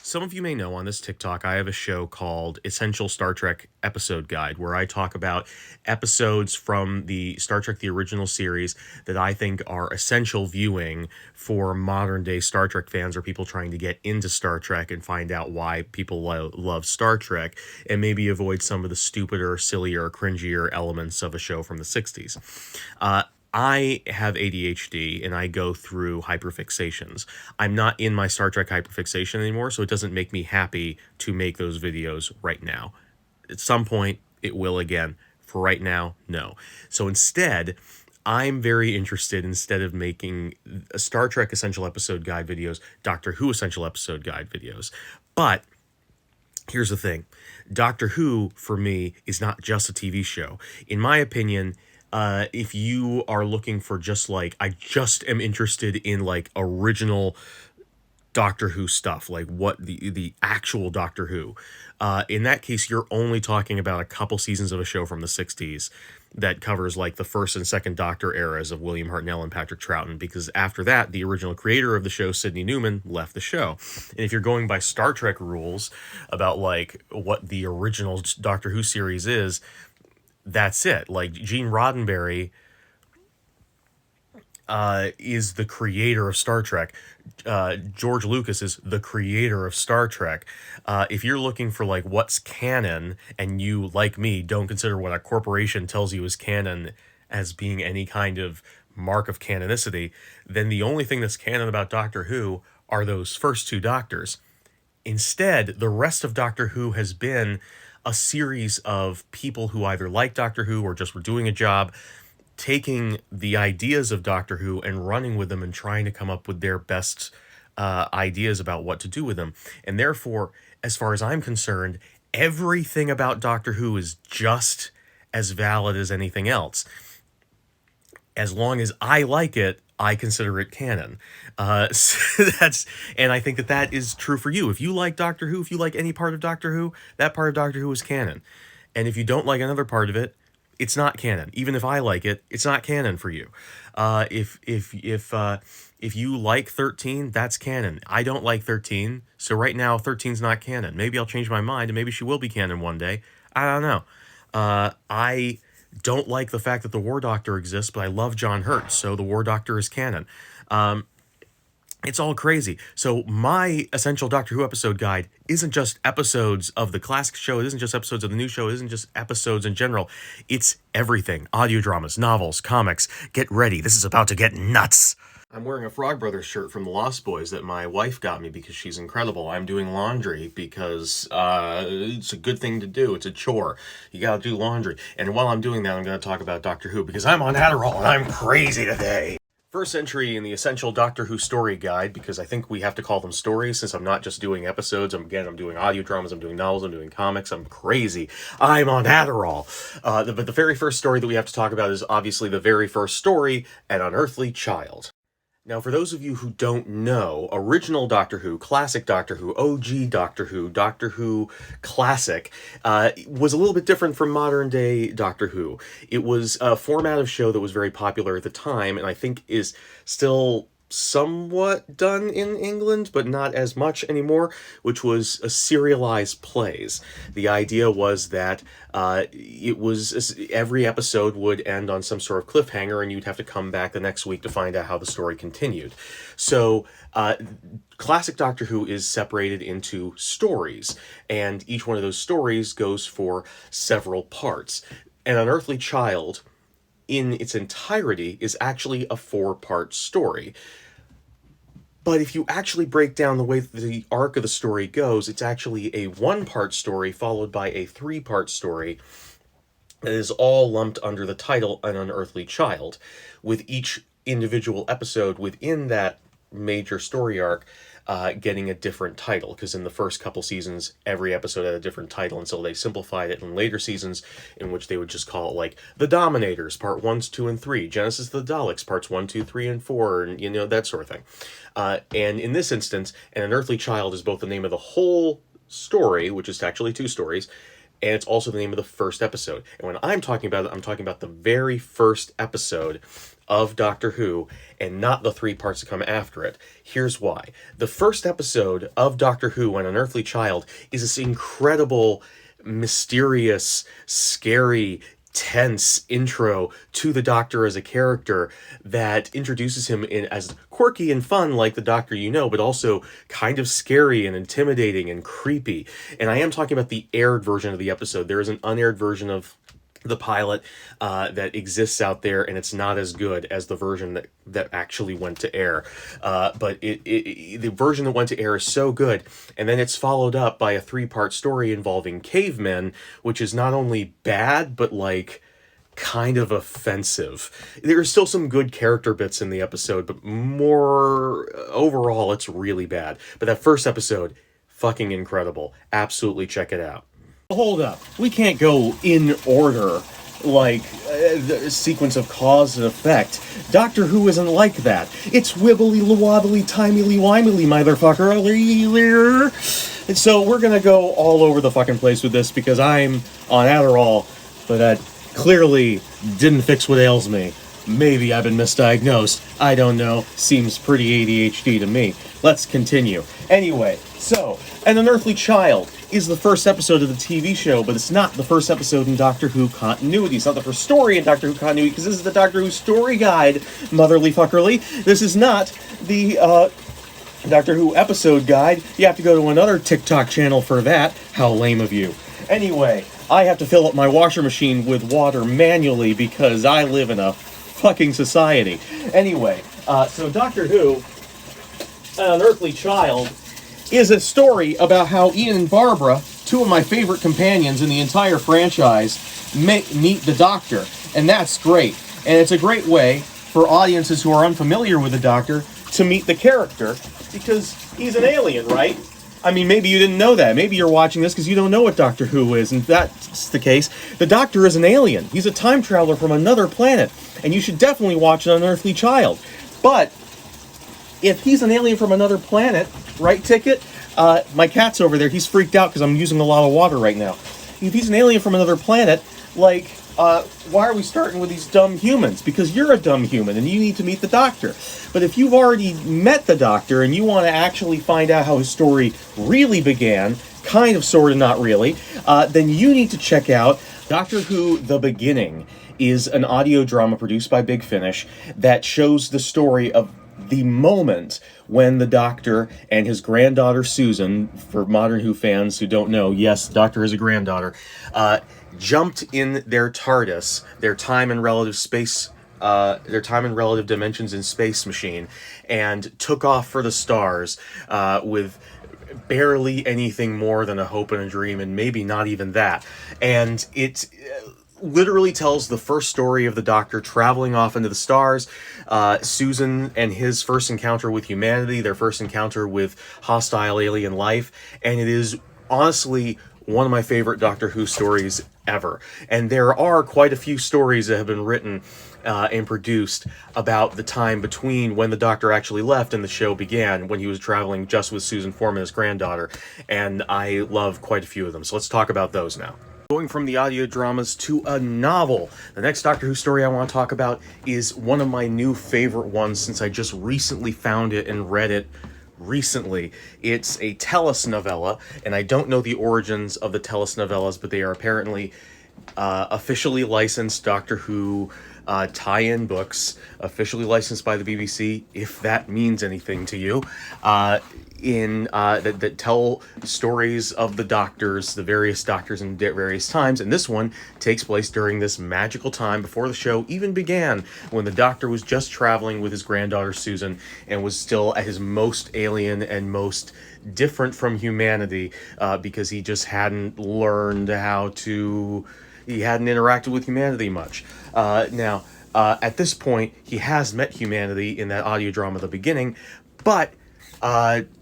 Some of you may know on this TikTok, I have a show called Essential Star Trek Episode Guide, where I talk about episodes from the Star Trek, the original series, that I think are essential viewing for modern day Star Trek fans or people trying to get into Star Trek and find out why people love Star Trek and maybe avoid some of the stupider, sillier, cringier elements of a show from the 60s. I have ADHD and I go through hyperfixations. I'm not in my Star Trek hyperfixation anymore, so it doesn't make me happy to make those videos right now. At some point, it will again. For right now, no. So instead, I'm very interested, instead of making a Star Trek Essential Episode Guide videos, Doctor Who Essential Episode Guide videos. But here's the thing. Doctor Who, for me, is not just a TV show. In my opinion, if you are looking for just like, I just am interested in like original Doctor Who stuff, like what the actual Doctor Who, in that case, you're only talking about a couple seasons of a show from the 60s that covers like the first and second Doctor eras of William Hartnell and Patrick Troughton, because after that, the original creator of the show, Sidney Newman, left the show. And if you're going by Star Trek rules about like what the original Doctor Who series is, that's it. Like Gene Roddenberry is the creator of Star Trek. George Lucas is the creator of Star Trek. If you're looking for like what's canon, and you, like me, don't consider what a corporation tells you is canon as being any kind of mark of canonicity, then the only thing that's canon about Doctor Who are those first two Doctors. Instead, the rest of Doctor Who has been a series of people who either like Doctor Who or just were doing a job, taking the ideas of Doctor Who and running with them and trying to come up with their best ideas about what to do with them. And therefore, as far as I'm concerned, everything about Doctor Who is just as valid as anything else. As long as I like it, I consider it canon. So and I think that is true for you. If you like Doctor Who, if you like any part of Doctor Who, that part of Doctor Who is canon. And if you don't like another part of it, it's not canon. Even if I like it, it's not canon for you. If you like 13, that's canon. I don't like 13, so right now 13's not canon. Maybe I'll change my mind, and maybe she will be canon one day. I don't know. I don't like the fact that the War Doctor exists, but I love John Hurt, so the War Doctor is canon. It's all crazy. So my Essential Doctor Who Episode Guide isn't just episodes of the classic show. It isn't just episodes of the new show. It isn't just episodes in general. It's everything. Audio dramas, novels, comics. Get ready. This is about to get nuts. I'm wearing a Frog Brothers shirt from the Lost Boys that my wife got me because she's incredible. I'm doing laundry because it's a good thing to do. It's a chore. You gotta do laundry. And while I'm doing that, I'm gonna talk about Doctor Who because I'm on Adderall and I'm crazy today. First entry in the Essential Doctor Who Story Guide, because I think we have to call them stories since I'm not just doing episodes. I'm doing audio dramas, I'm doing novels, I'm doing comics. I'm crazy. I'm on Adderall. But the very first story that we have to talk about is obviously the very first story, An Unearthly Child. Now, for those of you who don't know, original Doctor Who, classic Doctor Who, OG Doctor Who Classic, was a little bit different from modern day Doctor Who. It was a format of show that was very popular at the time, and I think is still somewhat done in England, but not as much anymore, which was a serialized plays. The idea was that every episode would end on some sort of cliffhanger, and you'd have to come back the next week to find out how the story continued. So classic Doctor Who is separated into stories, and each one of those stories goes for several parts. An Unearthly Child, in its entirety, is actually a 4-part story. But if you actually break down the way that the arc of the story goes, it's actually a 1-part story followed by a 3-part story that is all lumped under the title An Unearthly Child, with each individual episode within that major story arc getting a different title, because in the first couple seasons, every episode had a different title until they simplified it in later seasons, in which they would just call it, like, The Dominators, Part 1, 2, and 3, Genesis of the Daleks, Parts 1, 2, 3, and 4, and, that sort of thing. And in this instance, An Unearthly Child is both the name of the whole story, which is actually 2 stories, and it's also the name of the first episode. And when I'm talking about it, I'm talking about the very first episode of Doctor Who and not the 3 parts that come after it. Here's why. The first episode of Doctor Who, An Unearthly Child, is this incredible, mysterious, scary, tense intro to the Doctor as a character that introduces him in as quirky and fun like the Doctor you know, but also kind of scary and intimidating and creepy. And I am talking about the aired version of the episode. There is an unaired version of the pilot that exists out there, and it's not as good as the version that actually went to air. But the version that went to air is so good, and then it's followed up by a 3-part story involving cavemen, which is not only bad, but like kind of offensive. There's still some good character bits in the episode, but more overall, it's really bad. But that first episode, fucking incredible. Absolutely check it out. Hold up. We can't go in order, like the sequence of cause and effect. Doctor Who isn't like that. It's wibbly-wobbly, timely-wimely, motherfucker. And so we're gonna go all over the fucking place with this because I'm on Adderall, but that clearly didn't fix what ails me. Maybe I've been misdiagnosed. I don't know. Seems pretty ADHD to me. Let's continue. Anyway, so, An Unearthly Child is the first episode of the TV show, but it's not the first episode in Doctor Who continuity. It's not the first story in Doctor Who continuity, because this is the Doctor Who story guide, motherly fuckerly. This is not the Doctor Who episode guide. You have to go to another TikTok channel for that. How lame of you. Anyway, I have to fill up my washer machine with water manually because I live in a fucking society. Anyway, so Doctor Who, An Unearthly Child, is a story about how Ian and Barbara, 2 of my favorite companions in the entire franchise, meet the Doctor. And that's great. And it's a great way for audiences who are unfamiliar with the Doctor to meet the character, because he's an alien, right? I mean, maybe you didn't know that. Maybe you're watching this because you don't know what Doctor Who is. And if that's the case, the Doctor is an alien. He's a time traveler from another planet. And you should definitely watch An Unearthly Child. But if he's an alien from another planet, right, Ticket? My cat's over there. He's freaked out because I'm using a lot of water right now. If he's an alien from another planet, like, why are we starting with these dumb humans? Because you're a dumb human and you need to meet the Doctor. But if you've already met the Doctor and you want to actually find out how his story really began, kind of, sort of, not really, then you need to check out Doctor Who The Beginning. Is an audio drama produced by Big Finish that shows the story of the moment when the Doctor and his granddaughter Susan, for modern Who fans who don't know, yes, the Doctor is a granddaughter, jumped in their TARDIS, their time and relative dimensions in space machine, and took off for the stars with barely anything more than a hope and a dream, and maybe not even that. And it literally tells the first story of the Doctor traveling off into the stars, Susan and his first encounter with humanity, their first encounter with hostile alien life, and it is honestly one of my favorite Doctor Who stories ever. And there are quite a few stories that have been written and produced about the time between when the Doctor actually left and the show began, when he was traveling just with Susan Foreman, his granddaughter, and I love quite a few of them. So let's talk about those now. Going from the audio dramas to a novel. The next Doctor Who story I want to talk about is one of my new favorite ones since I just recently found it and read it recently. It's a Tellus novella, and I don't know the origins of the Tellus novellas, but they are apparently officially licensed Doctor Who tie-in books, officially licensed by the BBC, if that means anything to you, that tell stories of the Doctors, the various Doctors in various times, and this one takes place during this magical time before the show even began, when the Doctor was just traveling with his granddaughter Susan and was still at his most alien and most different from humanity, because he just hadn't learned he hadn't interacted with humanity much. Now, at this point, he has met humanity in that audio drama, The Beginning, but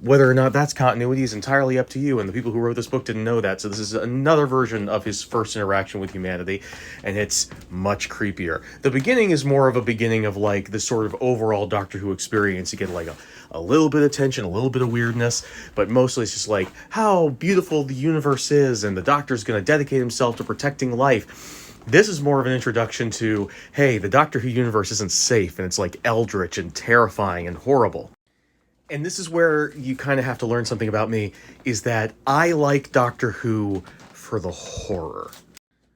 whether or not that's continuity is entirely up to you, and the people who wrote this book didn't know that, so this is another version of his first interaction with humanity, and it's much creepier. The Beginning is more of a beginning of, like, the sort of overall Doctor Who experience. You get, like, a little bit of tension, a little bit of weirdness, but mostly it's just like how beautiful the universe is, and the Doctor's going to dedicate himself to protecting life. This is more of an introduction to, hey, the Doctor Who universe isn't safe, and it's like eldritch and terrifying and horrible. And this is where you kind of have to learn something about me, is that I like Doctor Who for the horror.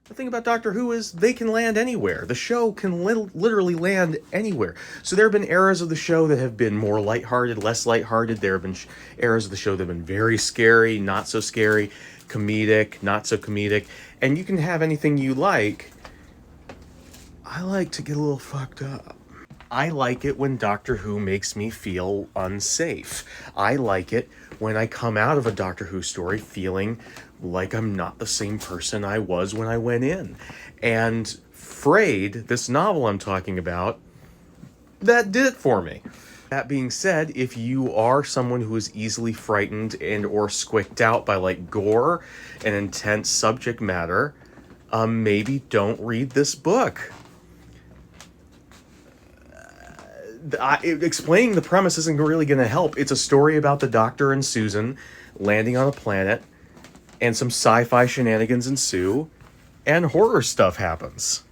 The thing about Doctor Who is they can land anywhere. The show can literally land anywhere. So there have been eras of the show that have been more lighthearted, less lighthearted. There have been eras of the show that have been very scary, not so scary, comedic, not so comedic. And you can have anything you like. I like to get a little fucked up. I like it when Doctor Who makes me feel unsafe. I like it when I come out of a Doctor Who story feeling like I'm not the same person I was when I went in. And Frayed, this novel I'm talking about, that did it for me. That being said, if you are someone who is easily frightened and or squicked out by like gore and intense subject matter, maybe don't read this book. Explaining the premise isn't really going to help. It's a story about the Doctor and Susan landing on a planet, and some sci-fi shenanigans ensue, and horror stuff happens.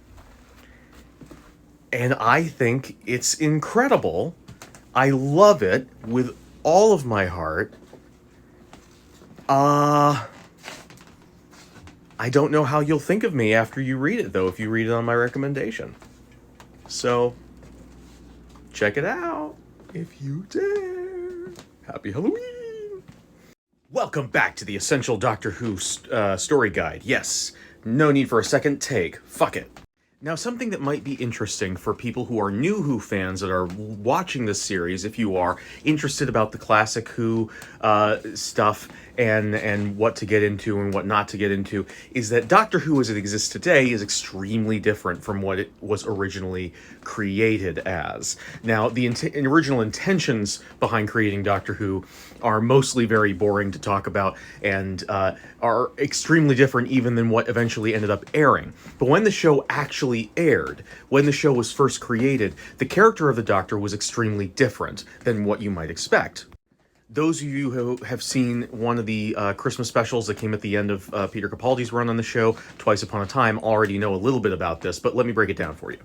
And I think it's incredible. I love it with all of my heart. I don't know how you'll think of me after you read it, though, if you read it on my recommendation. So check it out if you dare. Happy Halloween! Welcome back to the Essential Doctor Who story guide. Yes, no need for a second take. Fuck it. Now, something that might be interesting for people who are new Who fans that are watching this series, if you are interested about the classic Who stuff and what to get into and what not to get into, is that Doctor Who as it exists today is extremely different from what it was originally created as. Now, the original intentions behind creating Doctor Who are mostly very boring to talk about and are extremely different even than what eventually ended up airing. But when the show actually aired, when the show was first created, the character of the Doctor was extremely different than what you might expect. Those of you who have seen one of the Christmas specials that came at the end of Peter Capaldi's run on the show, Twice Upon a Time, already know a little bit about this, but let me break it down for you.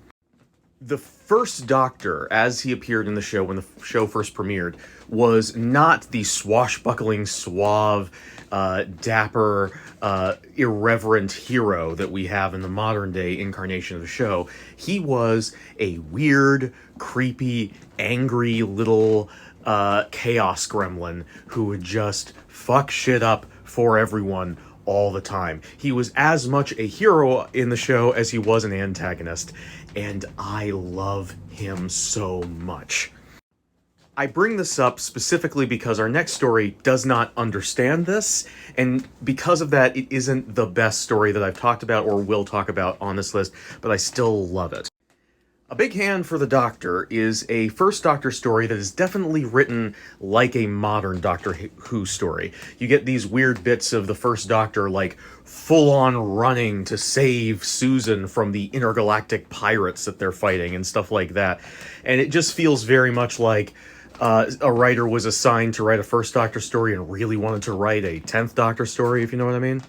The first Doctor, as he appeared in the show when the show first premiered, was not the swashbuckling, suave, dapper, irreverent hero that we have in the modern-day incarnation of the show. He was a weird, creepy, angry little chaos gremlin who would just fuck shit up for everyone all the time. He was as much a hero in the show as he was an antagonist, and I love him so much. I bring this up specifically because our next story does not understand this, and because of that, it isn't the best story that I've talked about or will talk about on this list, but I still love it. A Big Hand for the Doctor is a First Doctor story that is definitely written like a modern Doctor Who story. You get these weird bits of the First Doctor, like, full-on running to save Susan from the intergalactic pirates that they're fighting and stuff like that. And it just feels very much like a writer was assigned to write a First Doctor story and really wanted to write a 10th Doctor story, if you know what I mean.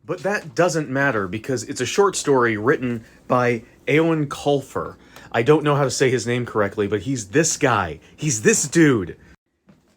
But that doesn't matter because it's a short story written by Eoin Colfer. I don't know how to say his name correctly, but he's this guy. He's this dude.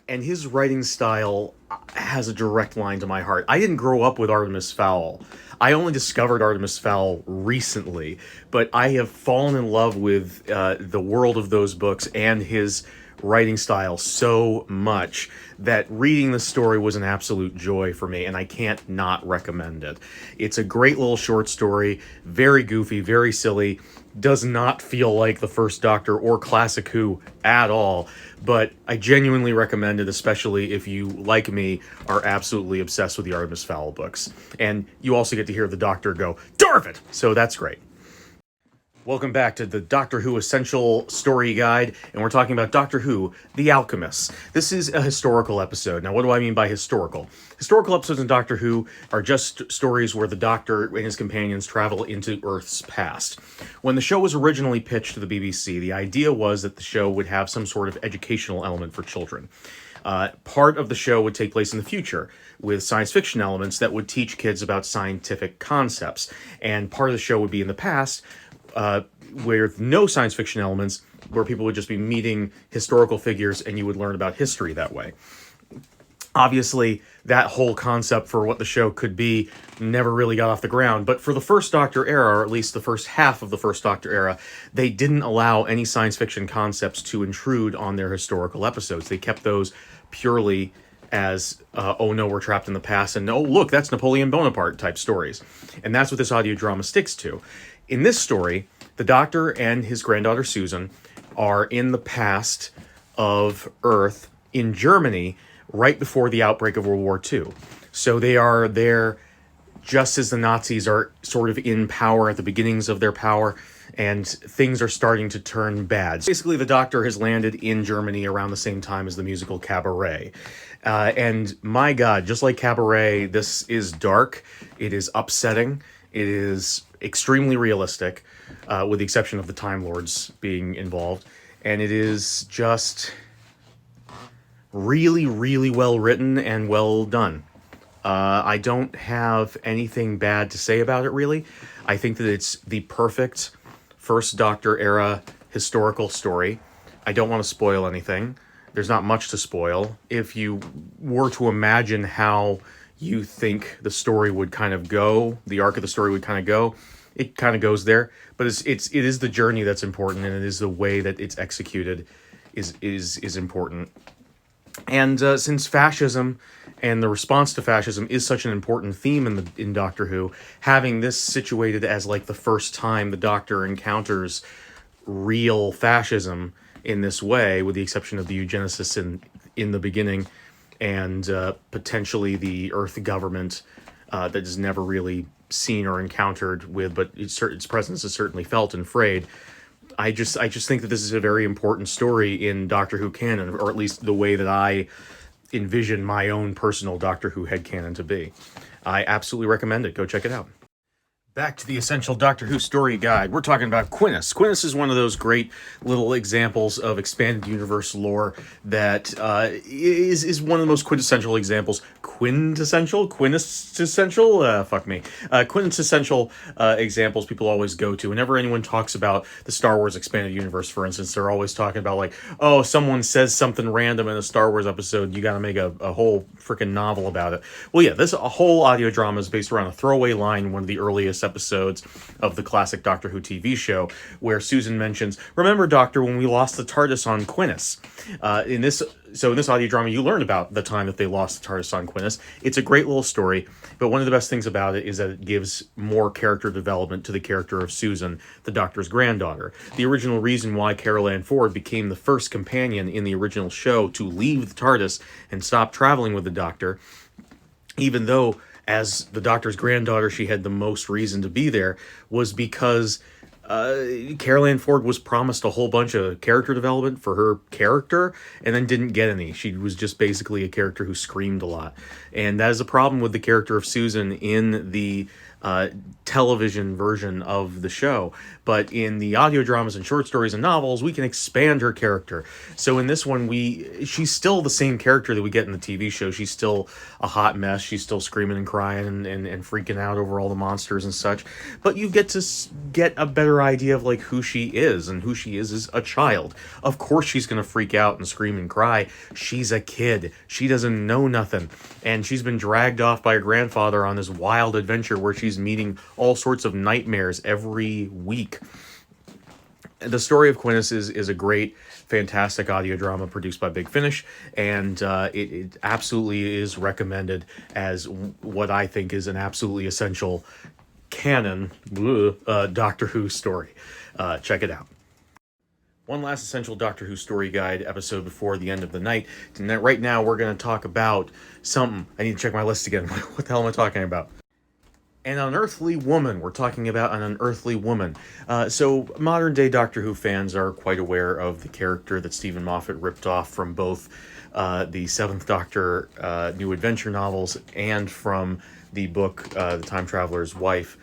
And his writing style has a direct line to my heart. I didn't grow up with Artemis Fowl. I only discovered Artemis Fowl recently, but I have fallen in love with the world of those books and his writing style so much that reading the story was an absolute joy for me, and I can't not recommend it. It's a great little short story, very goofy, very silly, does not feel like the First Doctor or Classic Who at all, but I genuinely recommend it, especially if you, like me, are absolutely obsessed with the Artemis Fowl books. And you also get to hear the Doctor go, "Darvit!" So that's great. Welcome back to the Doctor Who Essential Story Guide, and we're talking about Doctor Who, The Alchemists. This is a historical episode. Now, what do I mean by historical? Historical episodes in Doctor Who are just stories where the Doctor and his companions travel into Earth's past. When the show was originally pitched to the BBC, the idea was that the show would have some sort of educational element for children. Part of the show would take place in the future with science fiction elements that would teach kids about scientific concepts. And part of the show would be in the past, with no science fiction elements, where people would just be meeting historical figures and you would learn about history that way. Obviously, that whole concept for what the show could be never really got off the ground. But for the First Doctor era, or at least the first half of the First Doctor era, they didn't allow any science fiction concepts to intrude on their historical episodes. They kept those purely as, oh no, we're trapped in the past, and oh look, that's Napoleon Bonaparte type stories. And that's what this audio drama sticks to. In this story, the Doctor and his granddaughter Susan are in the past of Earth in Germany, right before the outbreak of World War II. So they are there just as the Nazis are sort of in power at the beginnings of their power, and things are starting to turn bad. Basically, the Doctor has landed in Germany around the same time as the musical Cabaret. And my God, just like Cabaret, this is dark, it is upsetting, it is extremely realistic, with the exception of the Time Lords being involved. And it is just really, really well written and well done. I don't have anything bad to say about it, really. I think that it's the perfect First Doctor era historical story. I don't want to spoil anything. There's not much to spoil. If you were to imagine how you think the story would kind of go, the arc of the story would kind of go, it kind of goes there. But it is the journey that's important, and it is the way that it's executed is important. And since fascism and the response to fascism is such an important theme in Doctor Who, having this situated as like the first time the Doctor encounters real fascism in this way, with the exception of the eugenicists in the beginning, and potentially the Earth government that is never really seen or encountered with, but its presence is certainly felt and frayed. I just think that this is a very important story in Doctor Who canon, or at least the way that I envision my own personal Doctor Who headcanon to be. I absolutely recommend it. Go check it out. Back to the Essential Doctor Who Story Guide. We're talking about Quinnis. Quinnis is one of those great little examples of expanded universe lore that is one of the most quintessential examples. Quintessential? Fuck me. Quintessential examples people always go to. Whenever anyone talks about the Star Wars expanded universe, for instance, they're always talking about like, oh, someone says something random in a Star Wars episode, you gotta make a whole freaking novel about it. Well, yeah, this whole audio drama is based around a throwaway line in one of the earliest episodes of the classic Doctor Who TV show, where Susan mentions, "Remember, Doctor, when we lost the TARDIS on Quinnis?" In this audio drama, you learn about the time that they lost the TARDIS on Quinnis. It's a great little story, but one of the best things about it is that it gives more character development to the character of Susan, the Doctor's granddaughter. The original reason why Carol Ann Ford became the first companion in the original show to leave the TARDIS and stop traveling with the Doctor, even though as the Doctor's granddaughter she had the most reason to be there, was because Carol Ann Ford was promised a whole bunch of character development for her character and then didn't get any. She was just basically a character who screamed a lot. And that is a problem with the character of Susan in the television version of the show. But in the audio dramas and short stories and novels, we can expand her character. So in this one, she's still the same character that we get in the TV show. She's still a hot mess. She's still screaming and crying and freaking out over all the monsters and such. But you get to get a better idea of like who she is, and who she is a child. Of course she's going to freak out and scream and cry. She's a kid. She doesn't know nothing. And she's been dragged off by her grandfather on this wild adventure where she's meeting all sorts of nightmares every week. The story of Quinnis is a great, fantastic audio drama produced by Big Finish, and it absolutely is recommended as what I think is an absolutely essential canon Doctor Who story. Check it out. One last essential Doctor Who story guide episode before the end of the night. And right now we're going to talk about something. I need to check my list again. What the hell am I talking about? An unearthly woman. We're talking about an unearthly woman. So modern day Doctor Who fans are quite aware of the character that Stephen Moffat ripped off from both the Seventh Doctor New Adventure novels and from the book The Time Traveler's Wife,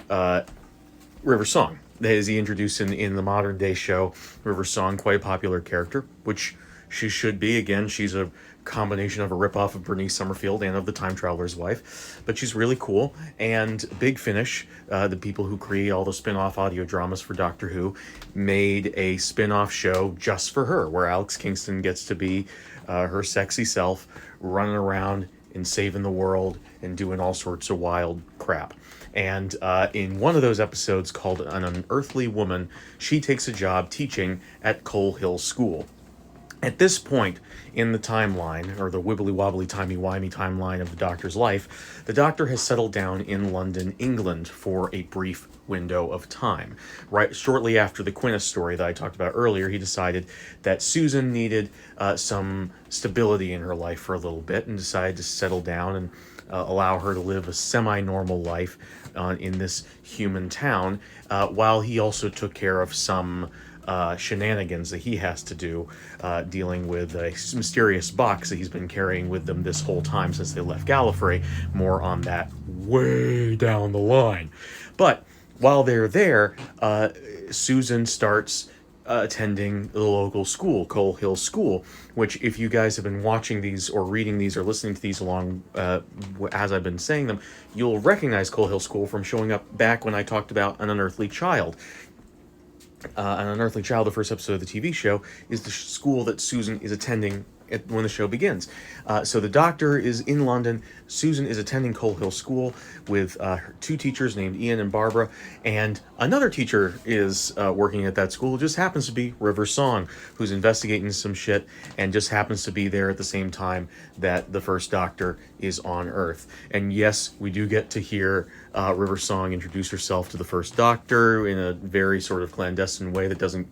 River Song. That is he introduced in the modern day show. River Song, quite a popular character, which she should be. Again, she's a combination of a ripoff of Bernice Summerfield and of the Time Traveler's Wife, but she's really cool. And Big Finish, the people who create all the spin-off audio dramas for Doctor Who, made a spin-off show just for her, where Alex Kingston gets to be her sexy self, running around and saving the world and doing all sorts of wild crap. And in one of those episodes called An Unearthly Woman, she takes a job teaching at Coal Hill School. At this point in the timeline, or the wibbly-wobbly, timey-wimey timeline of the Doctor's life, the Doctor has settled down in London, England for a brief window of time. Right shortly after the Quinnis story that I talked about earlier, he decided that Susan needed some stability in her life for a little bit and decided to settle down and allow her to live a semi-normal life in this human town, while he also took care of some shenanigans that he has to do, dealing with a mysterious box that he's been carrying with them this whole time since they left Gallifrey. More on that way down the line. But while they're there, Susan starts attending the local school, Coal Hill School, which, if you guys have been watching these or reading these or listening to these along as I've been saying them, you'll recognize Coal Hill School from showing up back when I talked about An Unearthly Child. An Unearthly Child, the first episode of the TV show, is the school that Susan is attending when the show begins. So the Doctor is in London. Susan is attending Coal Hill School with her two teachers named Ian and Barbara, and another teacher is working at that school. It just happens to be River Song, who's investigating some shit and just happens to be there at the same time that the first Doctor is on Earth. And yes, we do get to hear River Song introduce herself to the first Doctor in a very sort of clandestine way that doesn't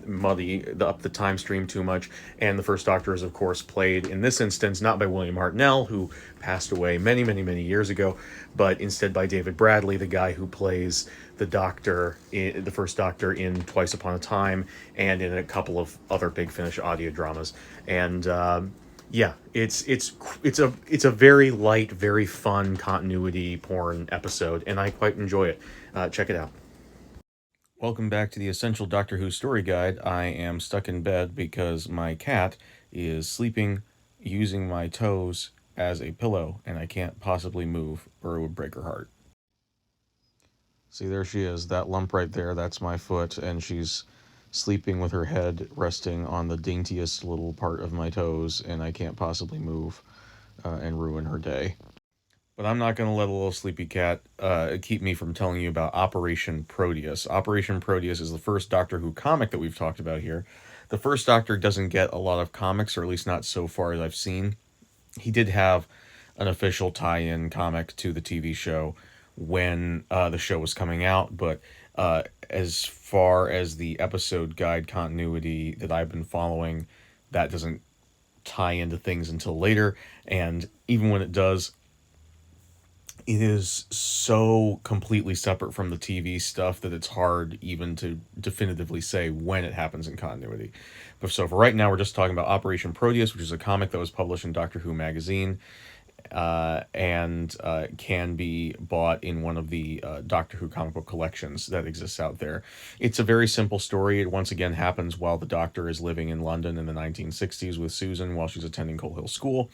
muddy up the time stream too much. And the first Doctor is, of course, played in this instance not by William Hartnell, who passed away many years ago, but instead by David Bradley, the guy who plays the Doctor, the first Doctor, in Twice Upon a Time and in a couple of other Big Finish audio dramas. And yeah, it's a very light, very fun continuity porn episode, and I quite enjoy it. Check it out. Welcome back to the Essential Doctor Who Story Guide. I am stuck in bed because my cat is sleeping using my toes as a pillow, and I can't possibly move or it would break her heart. See, there she is. That lump right there, that's my foot, and she's sleeping with her head resting on the daintiest little part of my toes, and I can't possibly move and ruin her day. But I'm not going to let a little sleepy cat keep me from telling you about Operation Proteus. Operation Proteus is the first Doctor Who comic that we've talked about here. The first Doctor doesn't get a lot of comics, or at least not so far as I've seen. He did have an official tie-in comic to the TV show when the show was coming out, but as far as the episode guide continuity that I've been following, that doesn't tie into things until later, and even when it does, it is so completely separate from the TV stuff that it's hard even to definitively say when it happens in continuity. But so for right now, we're just talking about Operation Proteus, which is a comic that was published in Doctor Who magazine, and can be bought in one of the Doctor Who comic book collections that exists out there. It's a very simple story. It once again happens while the Doctor is living in London in the 1960s with Susan while she's attending Coal Hill School.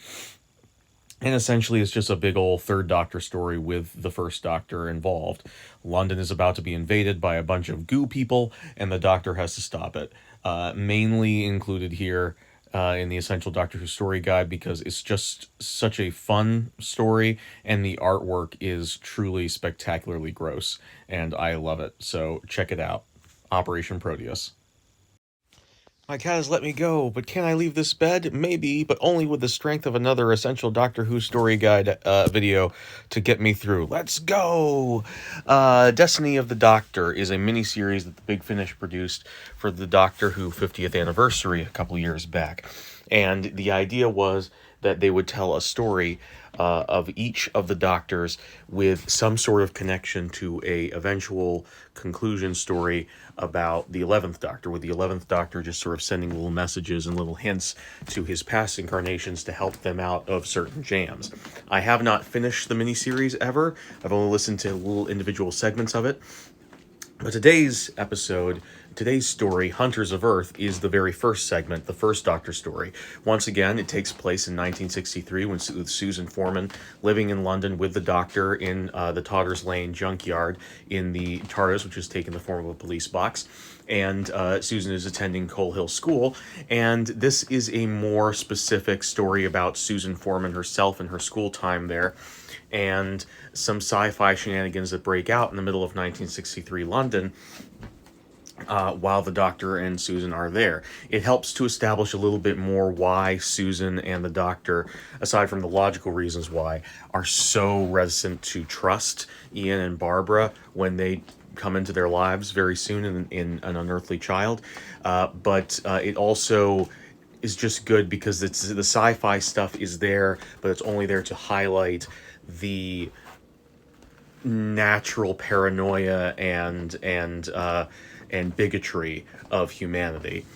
And essentially, it's just a big old third Doctor story with the first Doctor involved. London is about to be invaded by a bunch of goo people, and the Doctor has to stop it. Mainly included here in the Essential Doctor Who Story Guide because it's just such a fun story, and the artwork is truly spectacularly gross, and I love it. So check it out. Operation Proteus. My cat has let me go, but can I leave this bed? Maybe, but only with the strength of another Essential Doctor Who Story Guide video to get me through. Let's go! Destiny of the Doctor is a miniseries that the Big Finish produced for the Doctor Who 50th anniversary a couple years back. And the idea was that they would tell a story of each of the Doctors with some sort of connection to a eventual conclusion story about the 11th Doctor, with the 11th Doctor just sort of sending little messages and little hints to his past incarnations to help them out of certain jams. I have not finished the miniseries ever. I've only listened to little individual segments of it. But today's episode Today's story, Hunters of Earth, is the very first segment, the first Doctor story. Once again, it takes place in 1963 with Susan Foreman living in London with the Doctor in the Totter's Lane junkyard in the TARDIS, which has taken the form of a police box. And Susan is attending Coal Hill School. And this is a more specific story about Susan Foreman herself and her school time there, and some sci-fi shenanigans that break out in the middle of 1963 London while the Doctor and Susan are there. It helps to establish a little bit more why Susan and the Doctor, aside from the logical reasons why, are so reticent to trust Ian and Barbara when they come into their lives very soon in An Unearthly Child. But it also is just good because the sci-fi stuff is there, but it's only there to highlight the natural paranoia and bigotry of humanity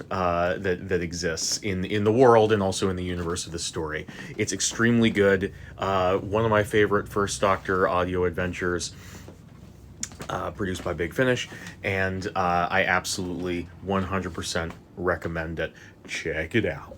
that exists in the world and also in the universe of this story. It's extremely good. One of my favorite First Doctor audio adventures, produced by Big Finish, and I absolutely 100% recommend it. Check it out.